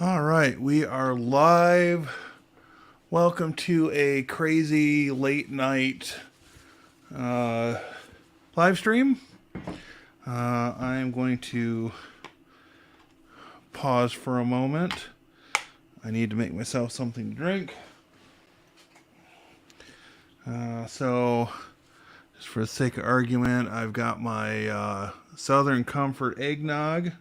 All right, we are live. Welcome to a crazy late night uh, live stream. I am going to pause for a moment. I need to make myself something to drink. So, just for the sake of argument, I've got my Southern Comfort eggnog.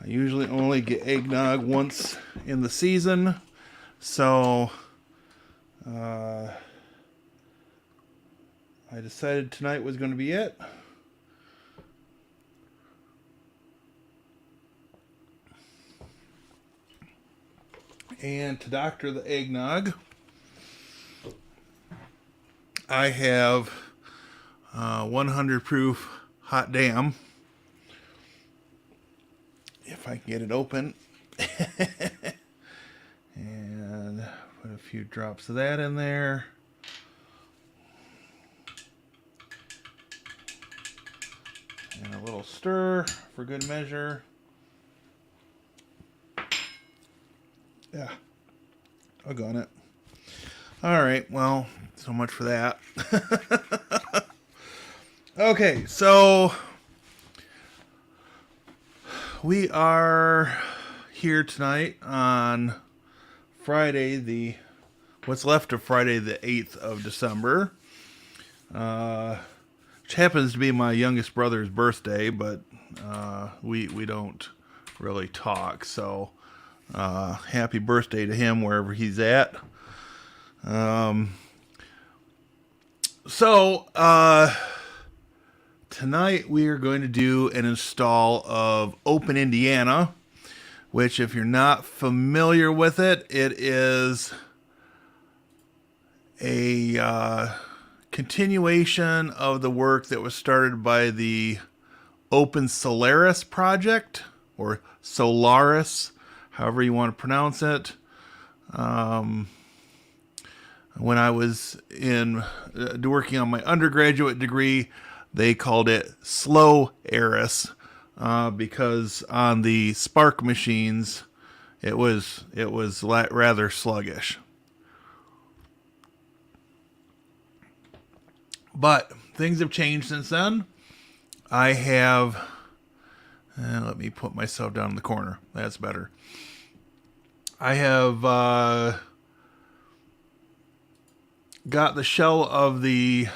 I usually only get eggnog once in the season, so I decided tonight was going to be it. And to doctor the eggnog, I have 100 proof hot damn. If I can get it open. And put a few drops of that in there. And a little stir for good measure. Yeah, I'll go on it. All right, well, so much for that. Okay, so we are here tonight on Friday, what's left of Friday the 8th of December, which happens to be my youngest brother's birthday, but we don't really talk, so happy birthday to him wherever he's at. So tonight we are going to do an install of OpenIndiana, which, if you're not familiar with it, it is a continuation of the work that was started by the Open Solaris project, or Solaris, however you want to pronounce it. When I was working on my undergraduate degree, they called it Slow Eris because on the Spark machines, it was rather sluggish. But things have changed since then. I have. Let me put myself down in the corner. That's better. I have got the shell of the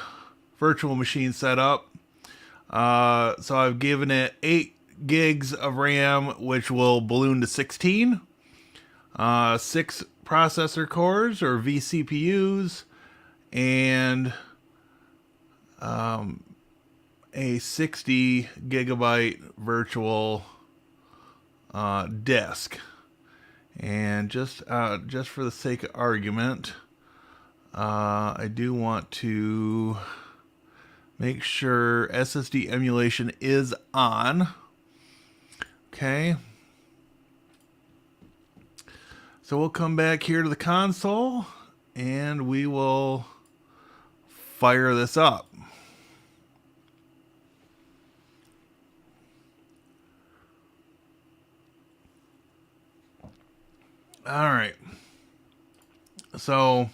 virtual machine set up. So I've given it 8 gigs of RAM, which will balloon to 16. 6 processor cores, or vCPUs, and a 60 gigabyte virtual disk. And just for the sake of argument, I do want to make sure SSD emulation is on. Okay. So we'll come back here to the console and we will fire this up. All right. So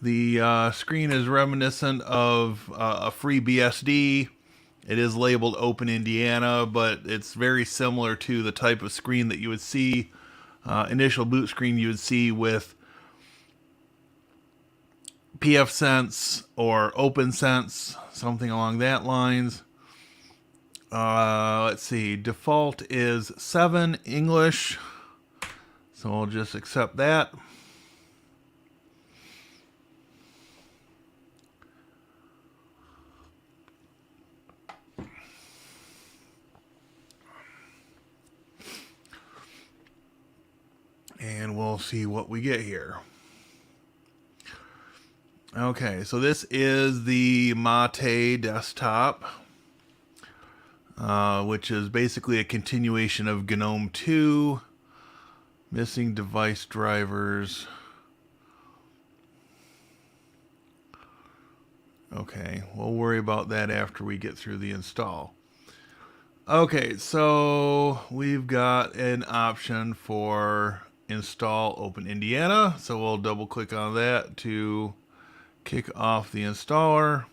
the screen is reminiscent of a free BSD. It is labeled OpenIndiana, but it's very similar to the type of screen that you would see, initial boot screen you would see with pfSense or OpenSense, something along that lines. Let's see, default is 7 English, so we'll just accept that. And we'll see what we get here. Okay, so this is the Mate desktop, which is basically a continuation of GNOME 2. Missing device drivers. Okay, we'll worry about that after we get through the install. Okay, so we've got an option for install OpenIndiana. So we'll double click on that to kick off the installer.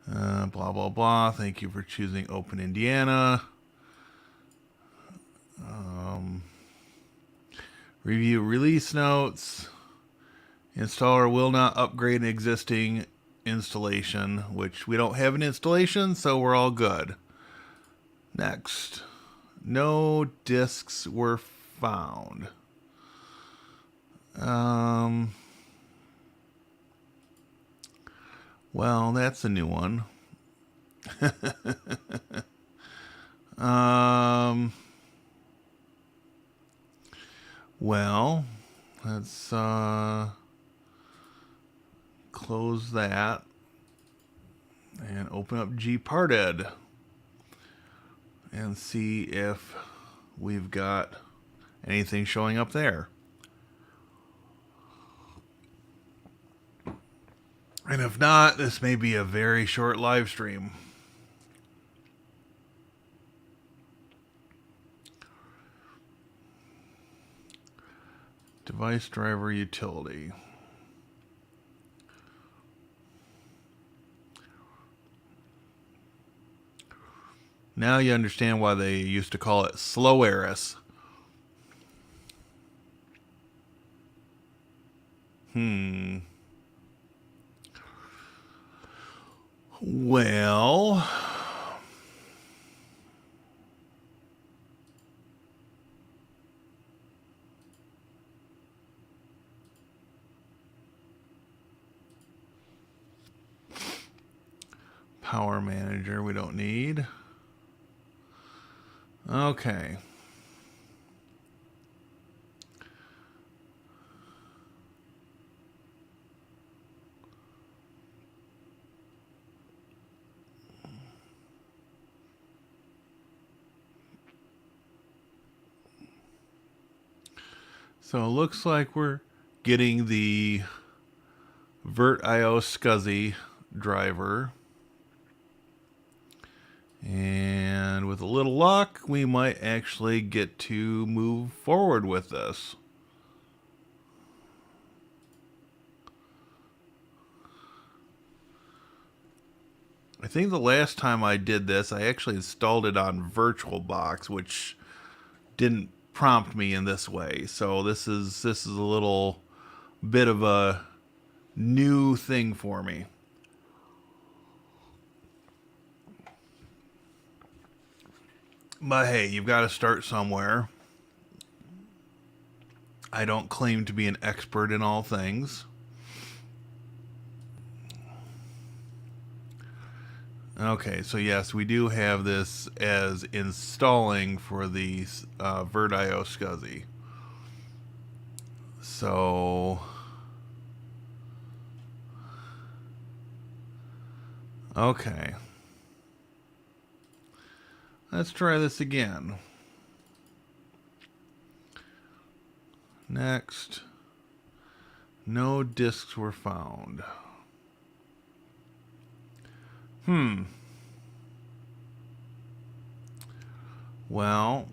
Blah, blah, blah. Thank you for choosing OpenIndiana. Review release notes. Installer will not upgrade an existing installation, which we don't have an installation, so we're all good. Next. No disks were found. Well, that's a new one. Well, let's close that and open up gparted and see if we've got anything showing up there. And if not, this may be a very short live stream. Device driver utility. Now you understand why they used to call it slow Eris. Well, power manager we don't need. Okay. So it looks like we're getting the VirtIO SCSI driver. And with a little luck, we might actually get to move forward with this. I think the last time I did this, I actually installed it on VirtualBox, which didn't prompt me in this way. So this is a little bit of a new thing for me. But hey, you've got to start somewhere. I don't claim to be an expert in all things. Okay, so yes, we do have this as installing for the VirtIO SCSI. So, okay. Let's try this again. Next. No disks were found. Well,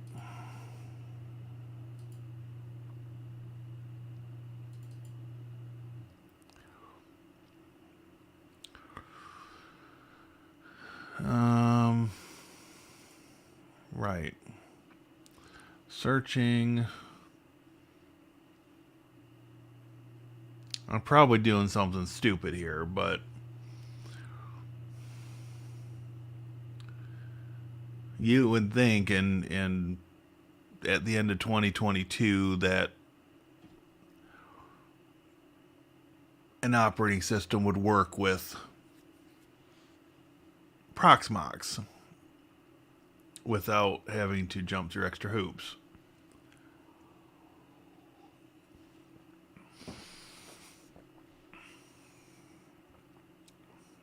right. Searching. I'm probably doing something stupid here, but you would think in at the end of 2022 that an operating system would work with Proxmox without having to jump through extra hoops.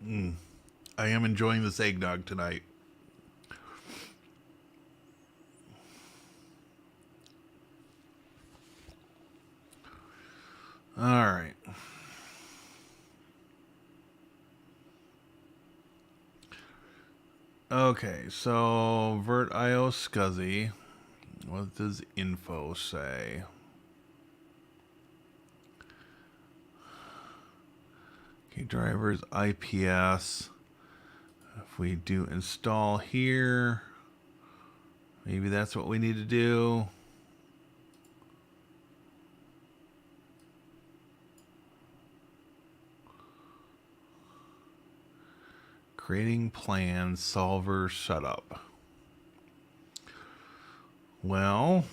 I am enjoying this eggnog tonight. All right. Okay, so VirtIO SCSI. What does info say? Okay, drivers IPS. If we do install here, maybe that's what we need to do. Creating plan solver setup. Well,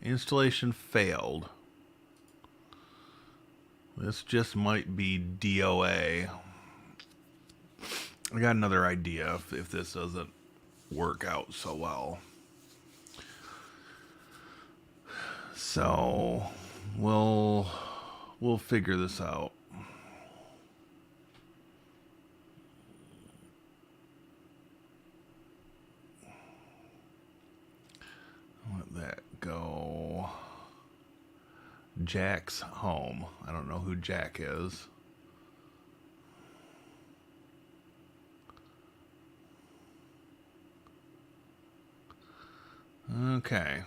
installation failed. This just might be DOA. I got another idea if this doesn't work out so well. So we'll figure this out. Let that go. Jack's home. I don't know who Jack is. Okay.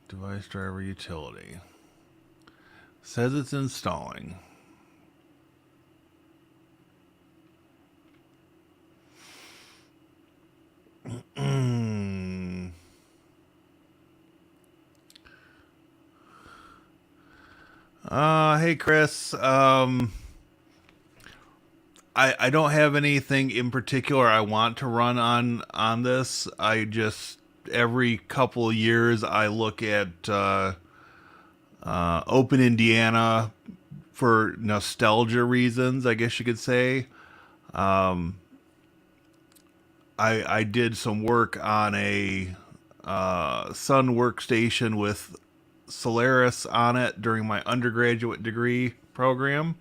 Device driver utility. Says it's installing. Hey Chris. I don't have anything in particular I want to run on this. I just every couple of years I look at OpenIndiana for nostalgia reasons, I guess you could say. I did some work on a Sun workstation with Solaris on it during my undergraduate degree program.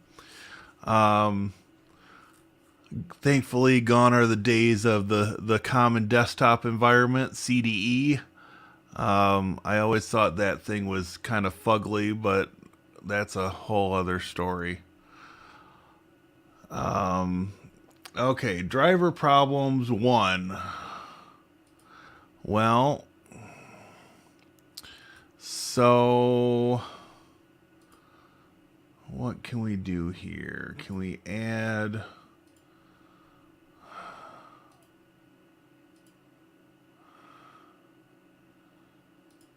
Thankfully, gone are the days of the common desktop environment, CDE. I always thought that thing was kind of fugly, but that's a whole other story. Okay, driver problems 1. Well, so what can we do here? Can we add...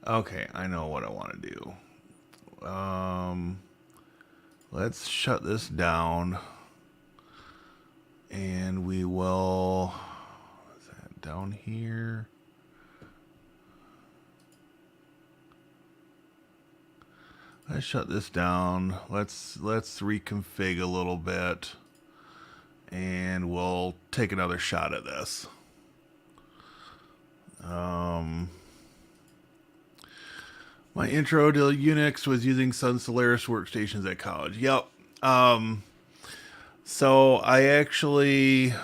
Okay, I know what I want to do. Let's shut this down. And we will... Is that down here? Let's shut this down. Let's reconfig a little bit. And we'll take another shot at this. My intro to Unix was using Sun Solaris workstations at college. Yep. So I actually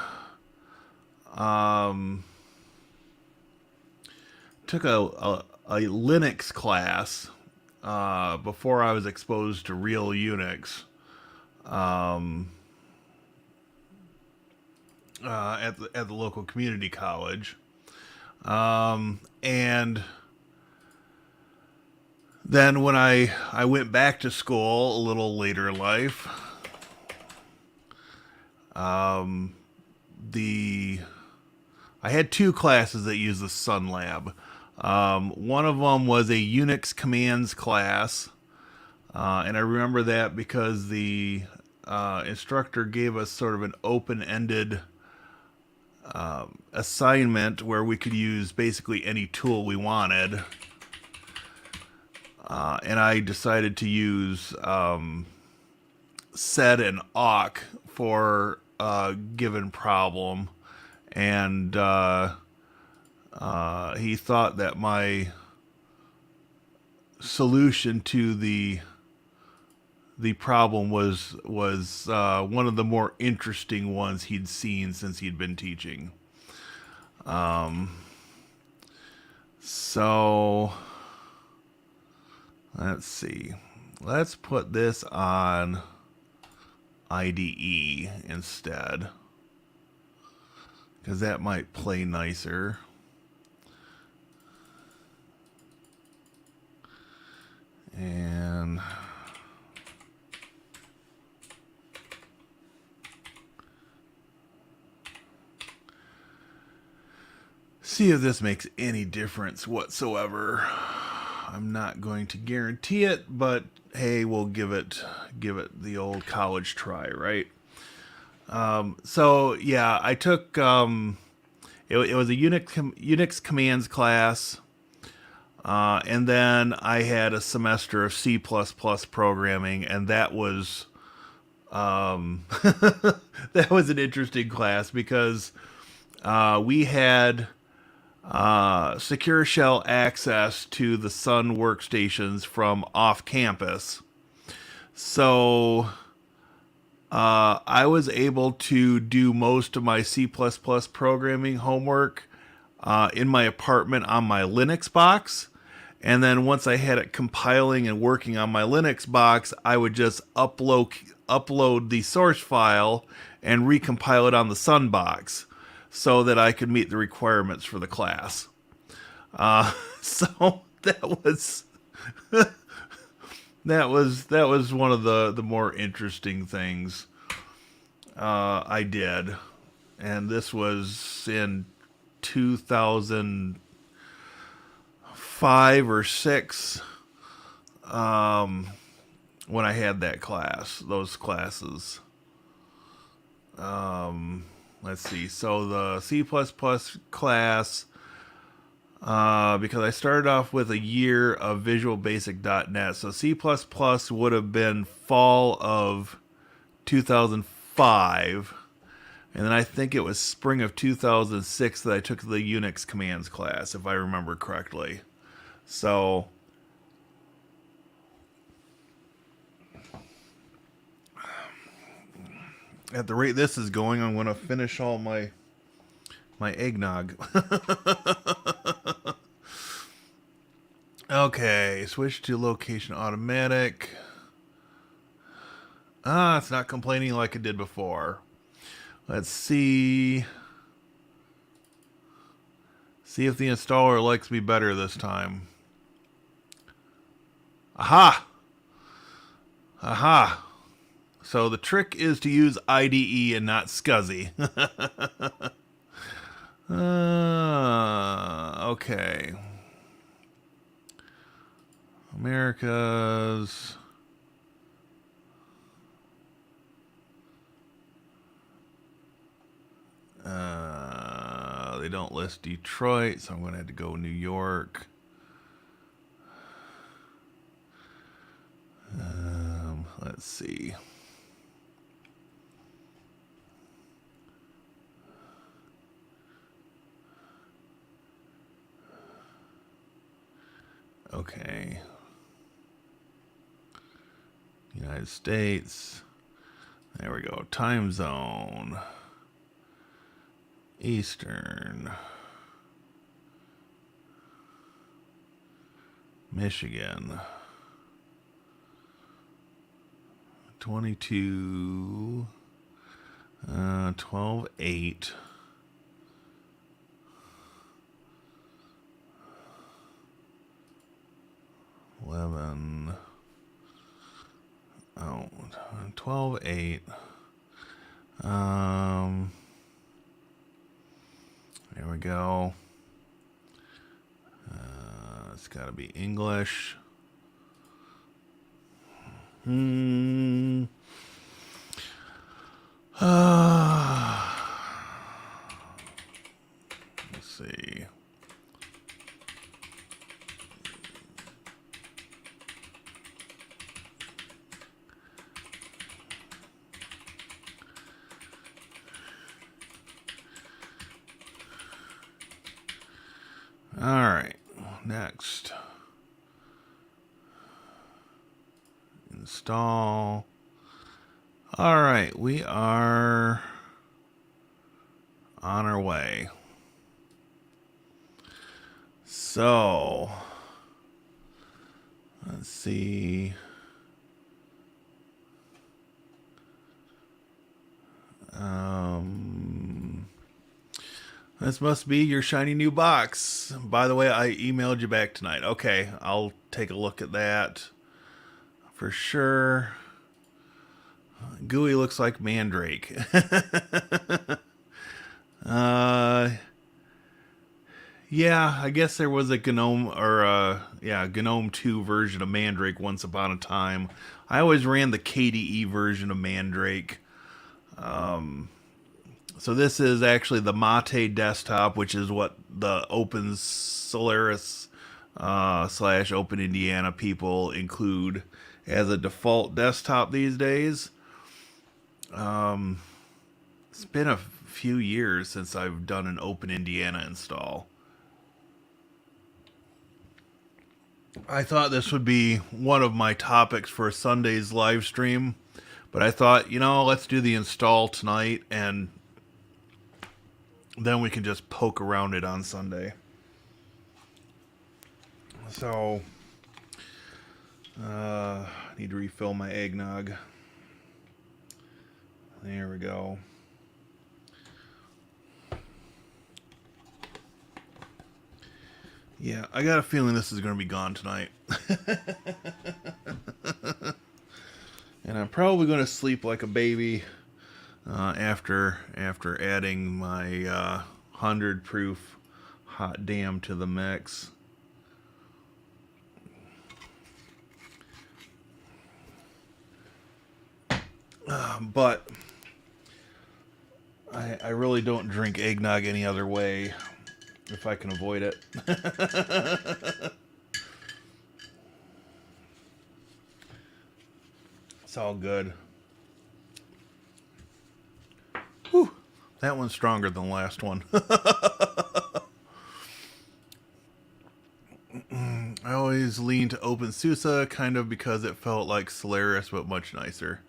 took a Linux class before I was exposed to real Unix at the local community college, and then when I went back to school a little later in life, I had 2 classes that used the Sun Lab. One of them was a Unix commands class, and I remember that because the instructor gave us sort of an open-ended assignment where we could use basically any tool we wanted. And I decided to use sed and awk for a given problem. And he thought that my solution to the problem was one of the more interesting ones he'd seen since he'd been teaching. So let's see. Let's put this on IDE instead, because that might play nicer. And see if this makes any difference whatsoever. I'm not going to guarantee it, but hey, we'll give it the old college try, right? So yeah, I took it was a Unix commands class, and then I had a semester of C++ programming, and that was that was an interesting class because we had secure shell access to the Sun workstations from off campus. So I was able to do most of my C++ programming homework in my apartment on my Linux box. And then once I had it compiling and working on my Linux box, I would just upload the source file and recompile it on the Sun box so that I could meet the requirements for the class. So that was that was one of the more interesting things I did, and this was in 2005 or six when I had those classes. Let's see. So the C++ class, because I started off with a year of Visual Basic.NET. So C++ would have been fall of 2005. And then I think it was spring of 2006 that I took the Unix commands class, if I remember correctly. So at the rate this is going, I'm going to finish all my eggnog. Okay, switch to location automatic. It's not complaining like it did before. Let's see. See if the installer likes me better this time. Aha! Aha! So the trick is to use IDE and not SCSI. Okay. America's. They don't list Detroit, so I'm going to have to go New York. Let's see. Okay. United States. There we go. Time zone. Eastern. Michigan. 22. 12/8. 11. Oh, 12/8. There we go. It's got to be English. Let's see. All right, next. Install. All right, we are on our way. So, let's see. This must be your shiny new box. By the way, I emailed you back tonight. Okay, I'll take a look at that for sure. Gooey looks like Mandrake. uh, yeah, I guess there was a Gnome or Gnome 2 version of Mandrake once upon a time. I always ran the KDE version of Mandrake. So this is actually the Mate desktop, which is what the Open Solaris slash Open Indiana people include as a default desktop these days. It's been a few years since I've done an Open Indiana install. I thought this would be one of my topics for Sunday's live stream, but I thought, let's do the install tonight and then we can just poke around it on Sunday. So, I need to refill my eggnog. There we go. Yeah, I got a feeling this is going to be gone tonight. And I'm probably going to sleep like a baby after adding my 100 proof hot damn to the mix. But I really don't drink eggnog any other way if I can avoid it. It's all good. Whew, that one's stronger than the last one. I always lean to OpenSUSE kind of because it felt like Solaris but much nicer.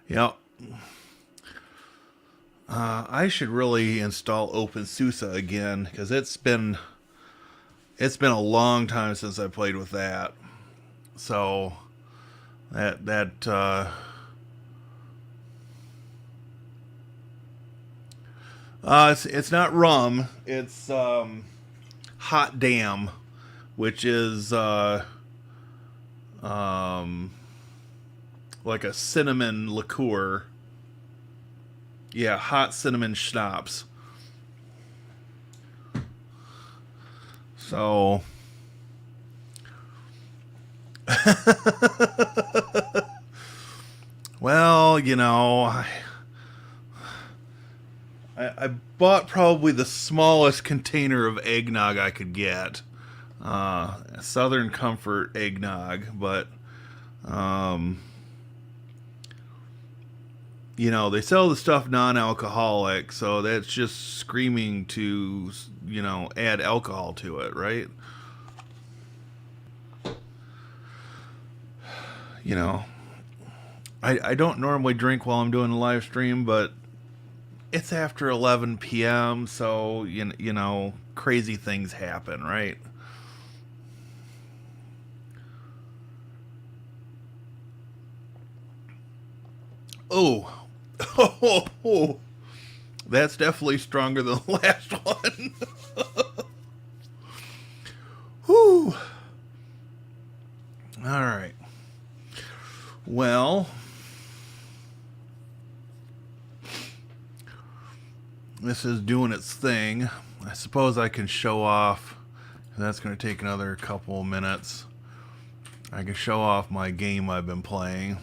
Yep. I should really install OpenSUSE again because it's been a long time since I played with that. So it's not rum. It's hot damn, which is like a cinnamon liqueur. Yeah, hot cinnamon schnapps. So well, I bought probably the smallest container of eggnog I could get. Southern Comfort eggnog, but they sell the stuff non-alcoholic, so that's just screaming to, add alcohol to it, right? I don't normally drink while I'm doing a live stream, but it's after 11 p.m., so, crazy things happen, right? Oh. Oh, that's definitely stronger than the last one. Whew. All right. Well, this is doing its thing. I suppose I can show off. That's going to take another couple minutes. I can show off my game I've been playing.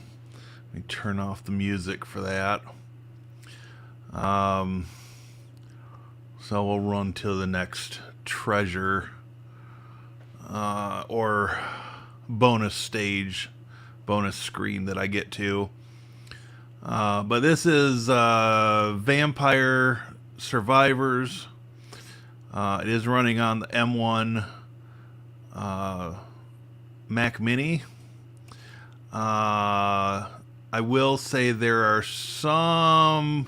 Let me turn off the music for that. So we'll run to the next treasure or bonus stage, bonus screen that I get to. But this is Vampire Survivors. It is running on the M1 Mac Mini. I will say there are some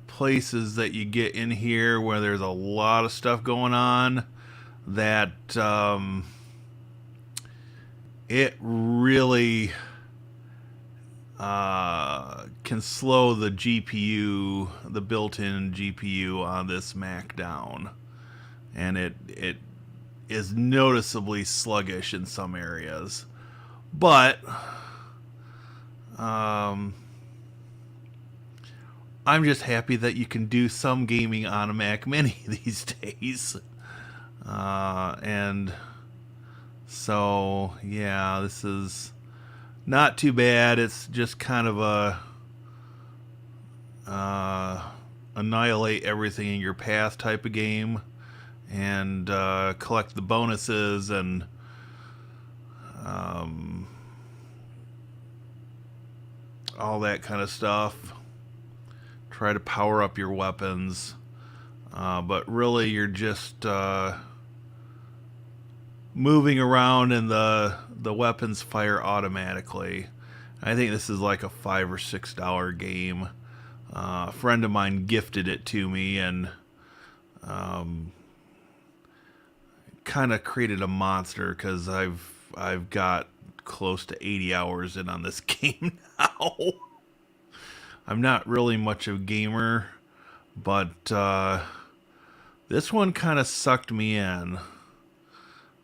places that you get in here where there's a lot of stuff going on that it really can slow the GPU, the built-in GPU on this Mac down, and it is noticeably sluggish in some areas. But I'm just happy that you can do some gaming on a Mac Mini these days. And so, yeah, this is not too bad. It's just kind of a annihilate everything in your path type of game, and collect the bonuses and all that kind of stuff. Try to power up your weapons, but really you're just moving around, and the weapons fire automatically. I think this is like a $5 or $6 game. A friend of mine gifted it to me, and kind of created a monster because I've got close to 80 hours in on this game now. I'm not really much of a gamer, but this one kind of sucked me in.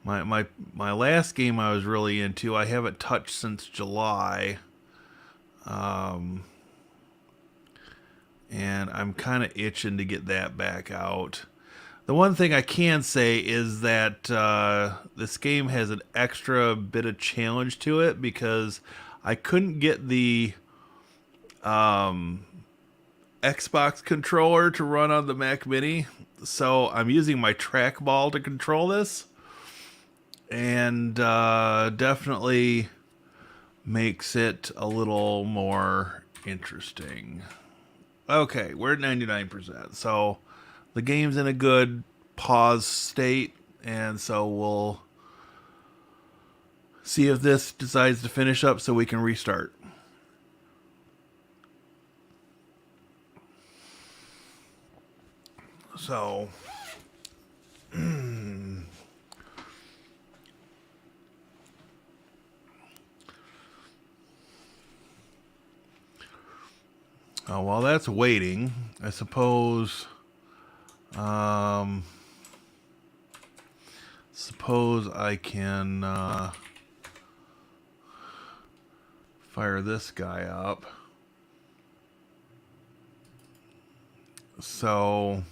My last game I was really into, I haven't touched since July. And I'm kind of itching to get that back out. The one thing I can say is that this game has an extra bit of challenge to it, because I couldn't get the Xbox controller to run on the Mac Mini, so I'm using my trackball to control this, and definitely makes it a little more interesting. Okay, we're at 99%, so the game's in a good pause state, and so we'll see if this decides to finish up so we can restart. So, while that's waiting, I suppose I can fire this guy up. So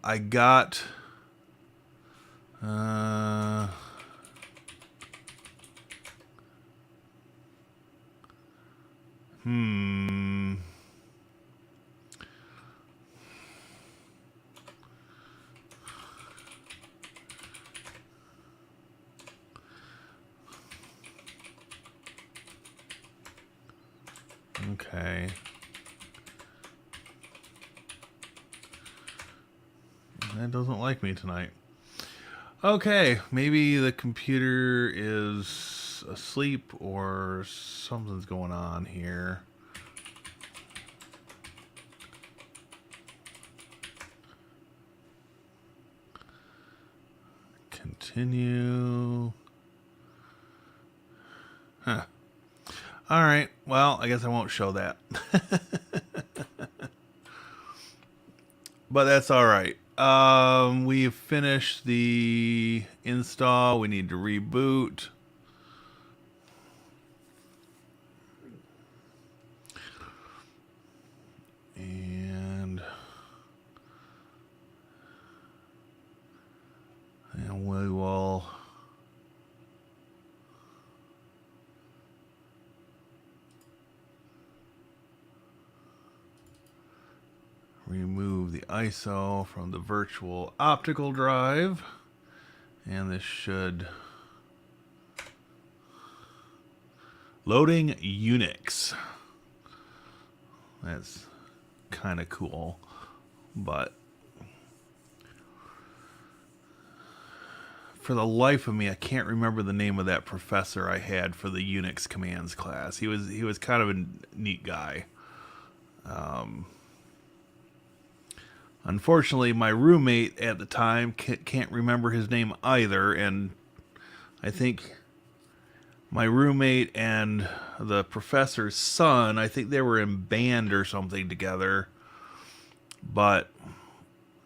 I got okay. That doesn't like me tonight. Okay, maybe the computer is asleep or something's going on here. Continue. Huh. Alright, well, I guess I won't show that. But that's alright. We've finished the install. We need to reboot. And we will remove the ISO from the virtual optical drive, and this should loading Unix. That's kind of cool, but for the life of me, I can't remember the name of that professor I had for the Unix commands class. He was kind of a neat guy. Unfortunately, my roommate at the time can't remember his name either, and I think my roommate and the professor's son, I think they were in band or something together, but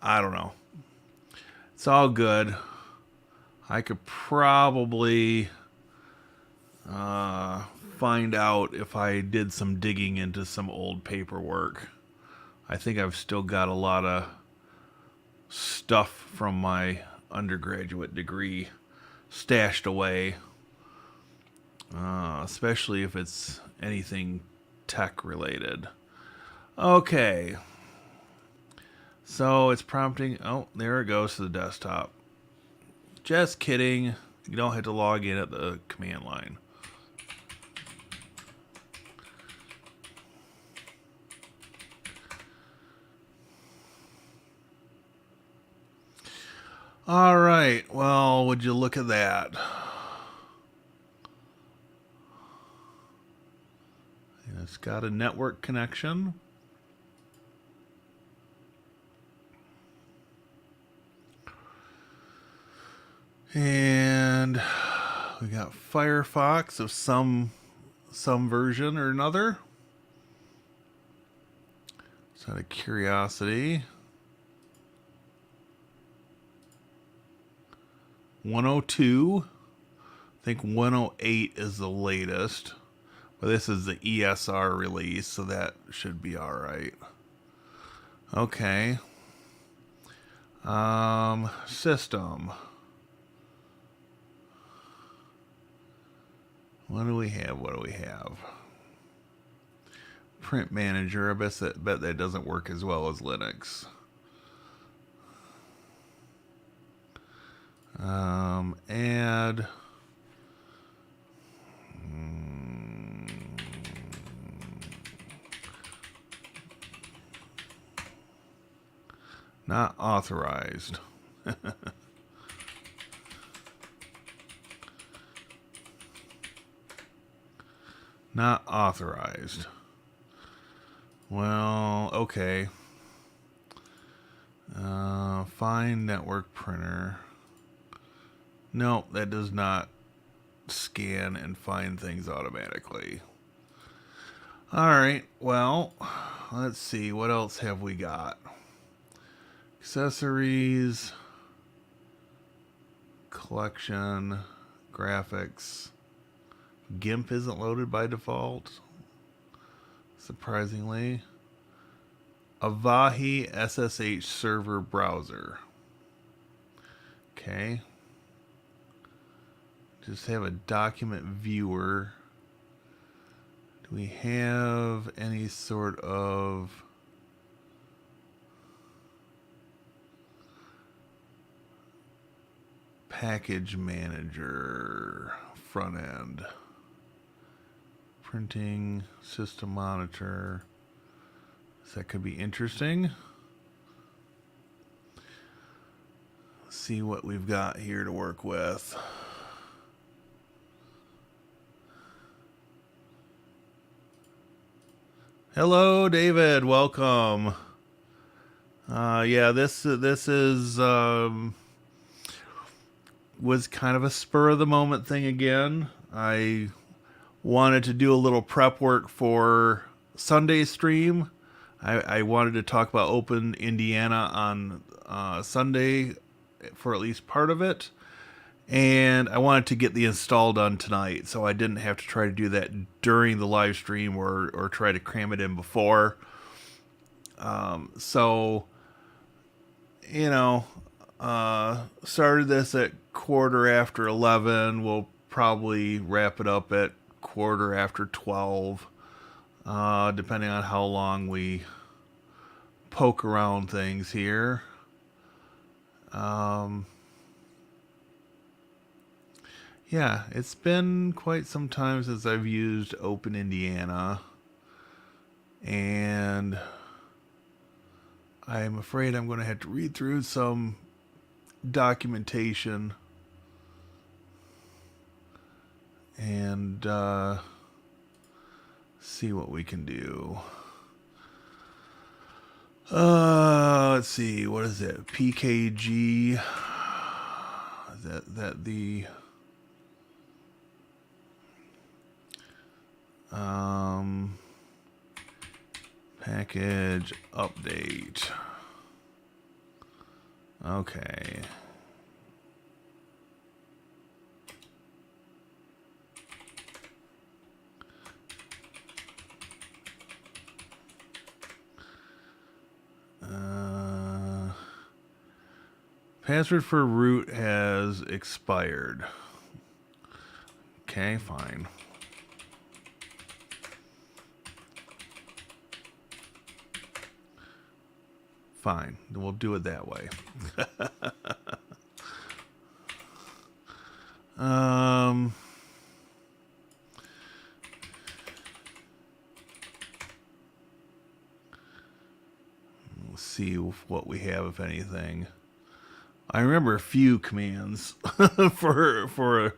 I don't know. It's all good. I could probably find out if I did some digging into some old paperwork. I think I've still got a lot of stuff from my undergraduate degree stashed away, especially if it's anything tech related. Okay, so it's prompting. Oh, there it goes to the desktop. Just kidding. You don't have to log in at the command line. All right. Well, would you look at that? It's got a network connection. And we got Firefox of some version or another. Just out of curiosity. 102. I think 108 is the latest. But this is the ESR release, so that should be alright. Okay. System. What do we have? Print manager. I bet that doesn't work as well as Linux. Add. Not authorized. Not authorized. Well, okay. Find network printer. No, that does not scan and find things automatically. Alright, well, let's see. What else have we got? Accessories, collection, graphics. GIMP isn't loaded by default, surprisingly. Avahi SSH server browser. Okay. Just have a document viewer. Do we have any sort of package manager front end? Printing, system monitor. So that could be interesting. Let's see what we've got here to work with. Hello, David. Welcome. Yeah, this is was kind of a spur of the moment thing again. I wanted to do a little prep work for Sunday's stream. I wanted to talk about OpenIndiana on Sunday for at least part of it. And I wanted to get the install done tonight, so I didn't have to try to do that during the live stream or try to cram it in before. So, you know, started this at 11:15. We'll probably wrap it up at 12:15, depending on how long we poke around things here. Yeah, it's been quite some time since I've used OpenIndiana, and I'm afraid I'm going to have to read through some documentation and see what we can do. Let's see. What is it? PKG. Is that the package update? Okay. Password for root has expired. Okay, fine. Fine. We'll do it that way. Let's see what we have, if anything. I remember a few commands for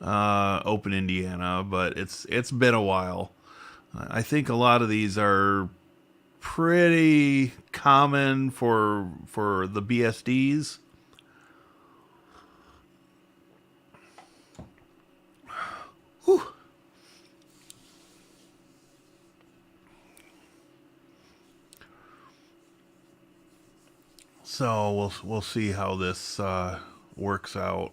OpenIndiana, but it's been a while. I think a lot of these are pretty common for the BSDs. Whew. So we'll see how this works out.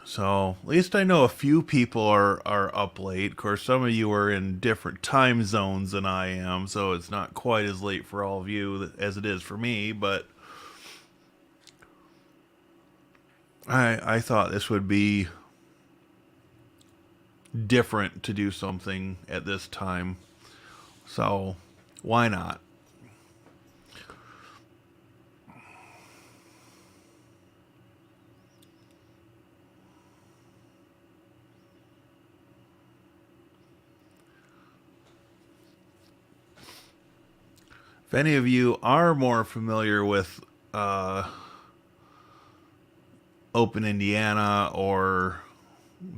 So at least I know a few people are up late. Of course, some of you are in different time zones than I am, so it's not quite as late for all of you as it is for me. But I thought this would be different to do something at this time, so why not? If any of you are more familiar with OpenIndiana or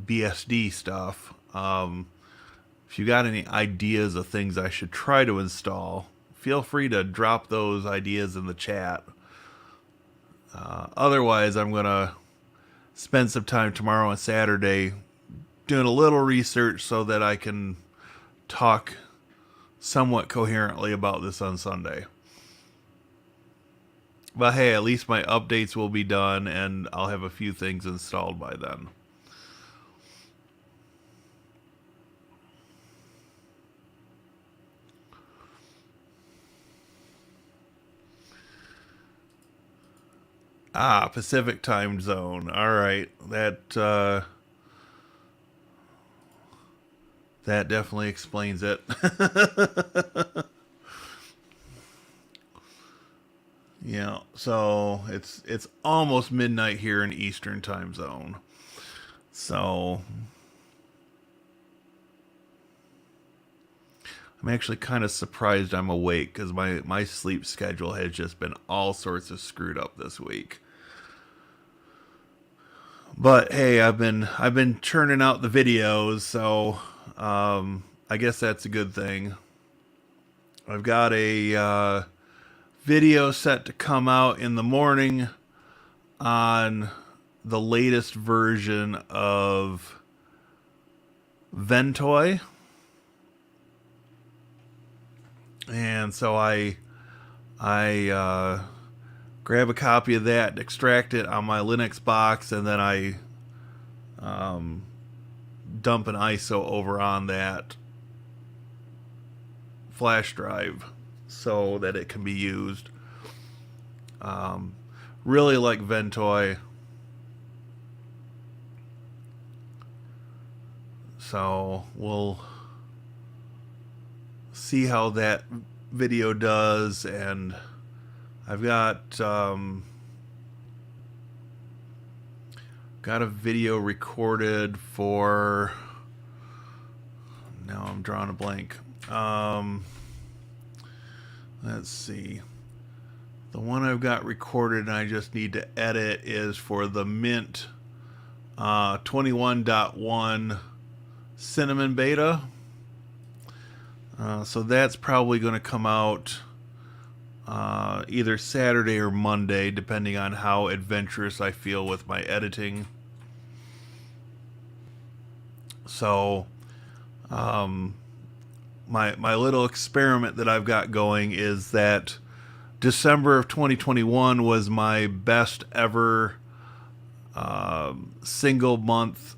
BSD stuff, if you got any ideas of things I should try to install, feel free to drop those ideas in the chat. Otherwise, I'm going to spend some time tomorrow and Saturday doing a little research so that I can talk somewhat coherently about this on Sunday. But hey, at least my updates will be done and I'll have a few things installed by then. Ah, Pacific time zone. All right. That definitely explains it. Yeah, so it's almost midnight here in Eastern time zone. So I'm actually kind of surprised I'm awake because my sleep schedule has just been all sorts of screwed up this week. But hey, I've been churning out the videos, so I guess that's a good thing. I've got a video set to come out in the morning on the latest version of Ventoy. And so I grab a copy of that, extract it on my Linux box, and then I dump an ISO over on that flash drive so that it can be used. Really like Ventoy. So we'll see how that video does, and I've got a video recorded for, now I'm drawing a blank. Let's see. The one I've got recorded and I just need to edit is for the Mint 21.1 cinnamon beta. So that's probably going to come out either Saturday or Monday, depending on how adventurous I feel with my editing. So, my little experiment that I've got going is that December of 2021 was my best ever single month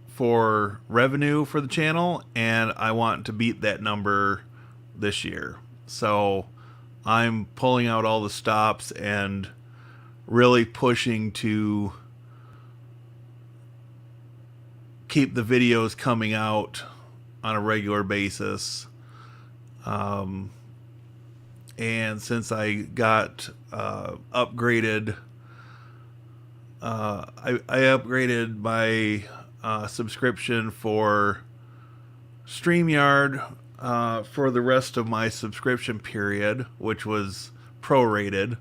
for revenue for the channel, and I want to beat that number this year. So I'm pulling out all the stops and really pushing to keep the videos coming out on a regular basis. And since I got upgraded, I upgraded my subscription for StreamYard for the rest of my subscription period, which was prorated,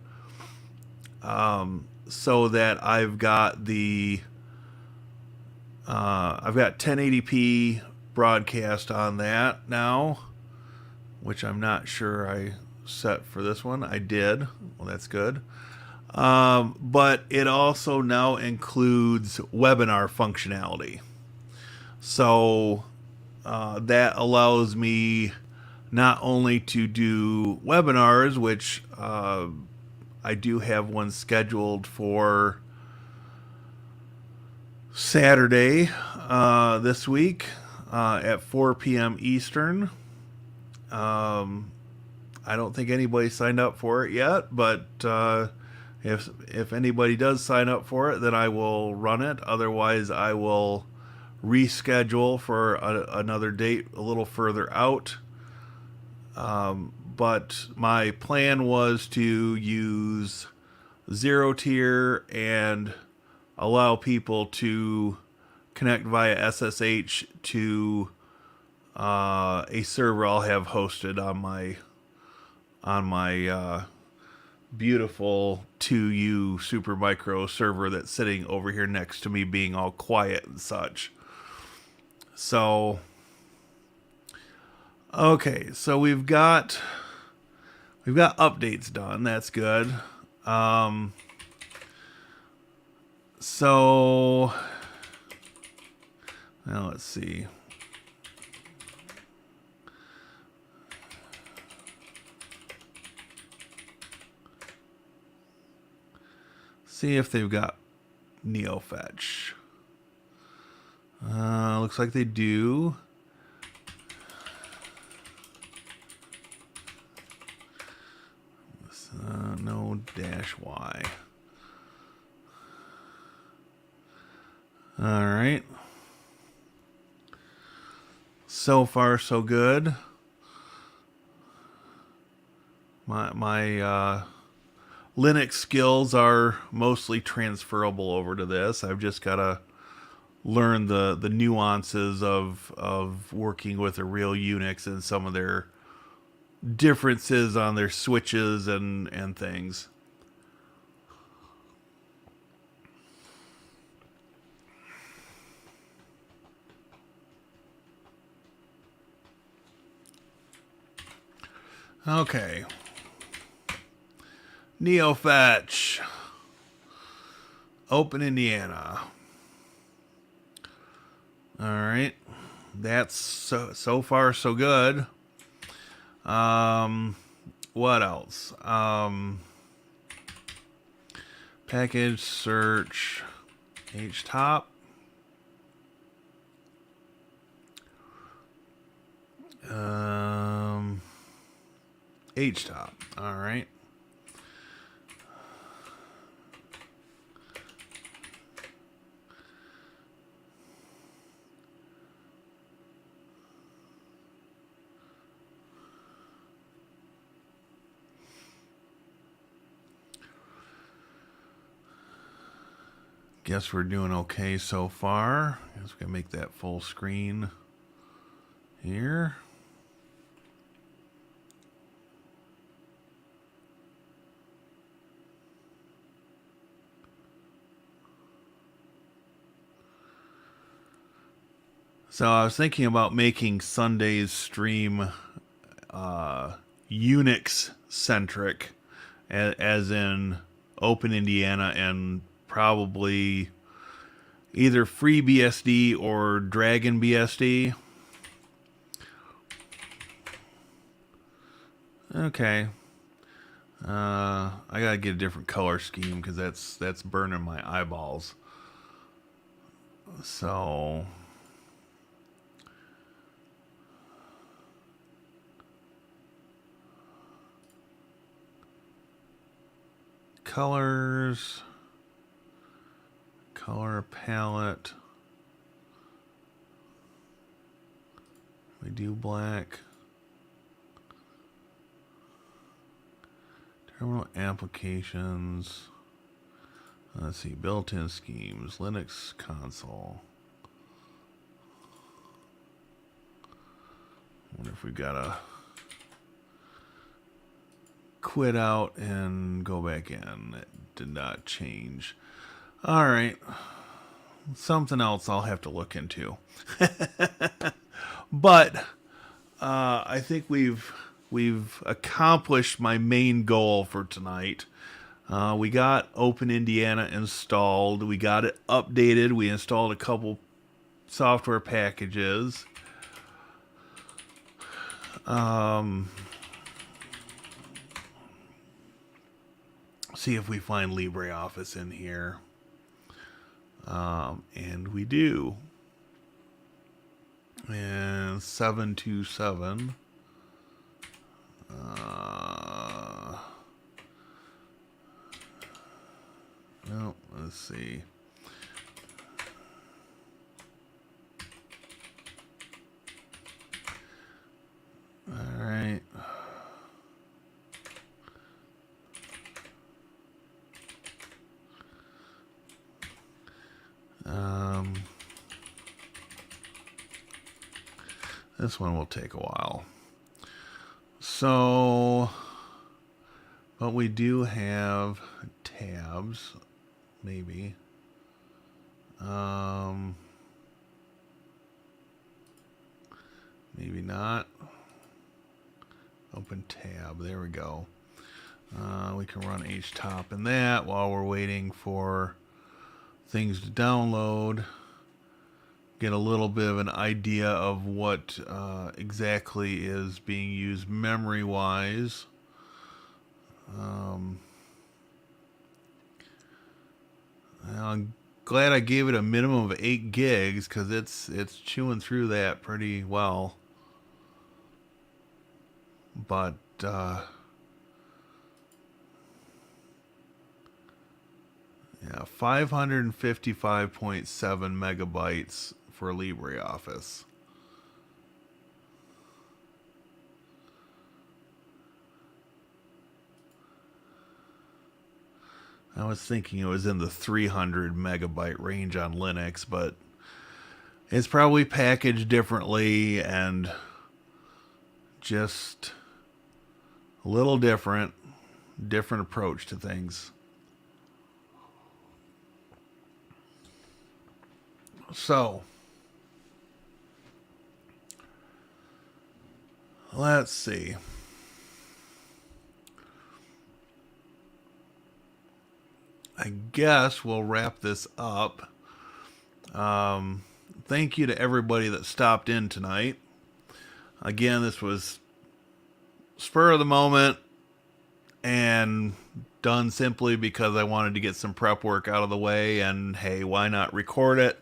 so that I've got 1080p broadcast on that now, which I'm not sure I set for this one. I did. Well, that's good. But it also now includes webinar functionality. So that allows me not only to do webinars, which I do have one scheduled for Saturday this week at 4 p.m. Eastern. I don't think anybody signed up for it yet, but if anybody does sign up for it, then I will run it. Otherwise, I will reschedule for another date a little further out. But my plan was to use zero tier and allow people to connect via SSH to a server I'll have hosted on my beautiful 2U Supermicro server that's sitting over here next to me, being all quiet and such. So, okay, so we've got updates done. That's good. So now let's see. See if they've got NeoFetch. Looks like they do. No -y. All right. So far, so good. My Linux skills are mostly transferable over to this. I've just got to learn the nuances of working with a real Unix and some of their differences on their switches and things. Okay. NeoFetch. OpenIndiana. All right. That's so far so good. What else? Package search htop. Htop. All right. Guess we're doing okay so far. Guess we can make that full screen here. So I was thinking about making Sunday's stream Unix centric, as in OpenIndiana and probably either FreeBSD or Dragon BSD. Okay. I gotta get a different color scheme because that's burning my eyeballs. So colors, color palette. We do black. Terminal applications. Let's see, built-in schemes, Linux console. Wonder if we gotta quit out and go back in. It did not change. All right, something else I'll have to look into. But I think we've accomplished my main goal for tonight. We got OpenIndiana installed. We got it updated. We installed a couple software packages. See if we find LibreOffice in here. And we do. And 727. Well, let's see. All right. This one will take a while. So, but we do have tabs, maybe. Maybe not. Open tab. There we go. We can run htop in that while we're waiting for things to download. Get a little bit of an idea of what exactly is being used memory-wise. I'm glad I gave it a minimum of 8 gigs because it's chewing through that pretty well. But yeah, 555.7 megabytes for LibreOffice. I was thinking it was in the 300 megabyte range on Linux, but it's probably packaged differently and just a little different approach to things. So, let's see. I guess we'll wrap this up. Thank you to everybody that stopped in tonight. Again, this was spur of the moment and done simply because I wanted to get some prep work out of the way, and hey, why not record it,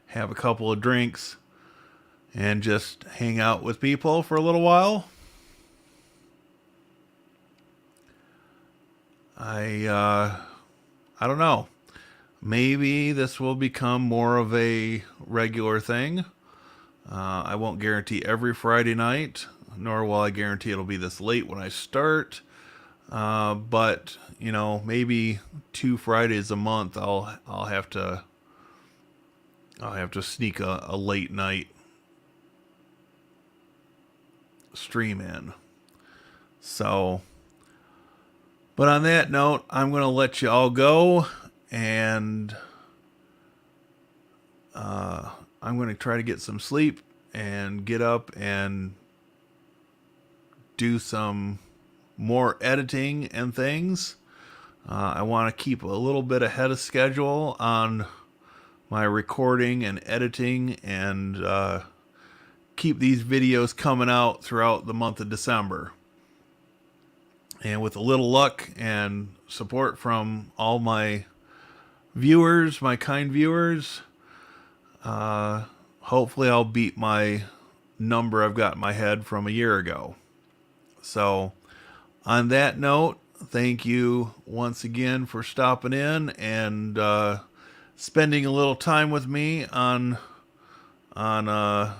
have a couple of drinks, and just hang out with people for a little while. I don't know. Maybe this will become more of a regular thing. I won't guarantee every Friday night, nor will I guarantee it'll be this late when I start. But you know, maybe 2 Fridays a month I'll have to sneak a late night stream in. So, but on that note, I'm going to let you all go, and I'm going to try to get some sleep and get up and do some more editing and things. I want to keep a little bit ahead of schedule on my recording and editing, and keep these videos coming out throughout the month of December. And with a little luck and support from all my viewers, my kind viewers, hopefully I'll beat my number I've got in my head from a year ago. So, on that note, thank you once again for stopping in and spending a little time with me on well,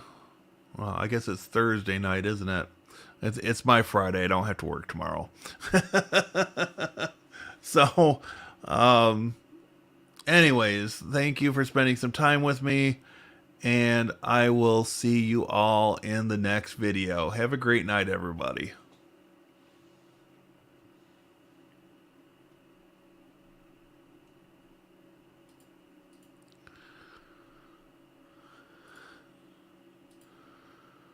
I guess it's Thursday night, isn't it? It's my Friday. I don't have to work tomorrow. So, anyways, thank you for spending some time with me, and I will see you all in the next video. Have a great night, everybody.